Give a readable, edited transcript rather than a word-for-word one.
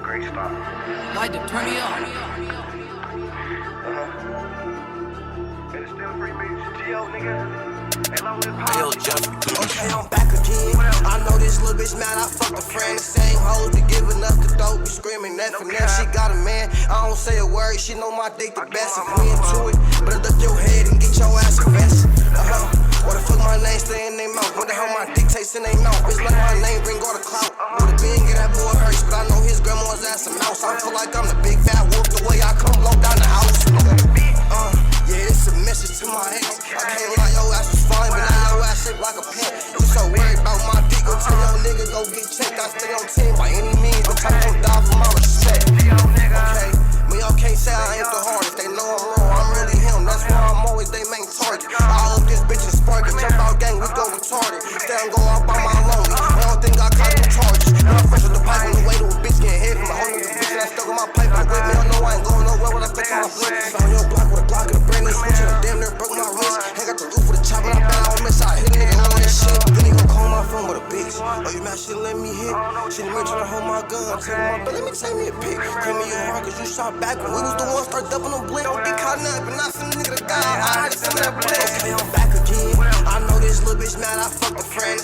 Great stop. Light to turn me up. Better still free bitch, G.O. nigga. Okay, I'm back again. I know this little bitch mad. I fucked a friend, the same hoes be giving up the dope, be screaming that finesse. She got a man, I don't say a word. She know my dick the best. If we into it, better duck your head and get your ass a vest. What the fuck my name stay in their mouth? What the hell my dick tastes in their mouth? Bitch like my name bring all the clout. With a bean, get that boy hurts, but I know his grandma's ass a mouse. I feel like I'm the big bad wolf the way I come blow down the house. Yeah, it's a message to my ex. I can't lie, your ass was fine, but now your ass shaped like a pet. You so worried about my dick, go tell your nigga go get checked. I stay on team by any means, but I don't die for my respect. Okay, me y'all can't say I ain't the hardest. They know I'm wrong, I'm really him. That's why I'm always they main target. All of this bitch is sparking, jump out gang, we go retarded. Stay and go out by my lonely. I don't think I caught no charges. And I'm fresh with the pipe on the way to a bitch getting hit from a whole nigga bitch. And I stuck on my pipe, I'm with me. I know I ain't going nowhere when I stick on my blick. On your block with a Glock and a brand new switch, and a damn near broke my wrist. Ain't got the roof with a chop, and I'm down on miss. I hit a nigga on that shit. Then he gon' call my phone with a bitch. Oh, you mad? She let me hit. She didn't trying to hold my gun. Tell my but let me take me a pic. Claim me your heart, cause you shot back when we was the ones start dumping on blick. Don't get caught up, and not some nigga to die. I had to send that blick. Okay, I'm back again. I know this little bitch mad. I fucked a friend.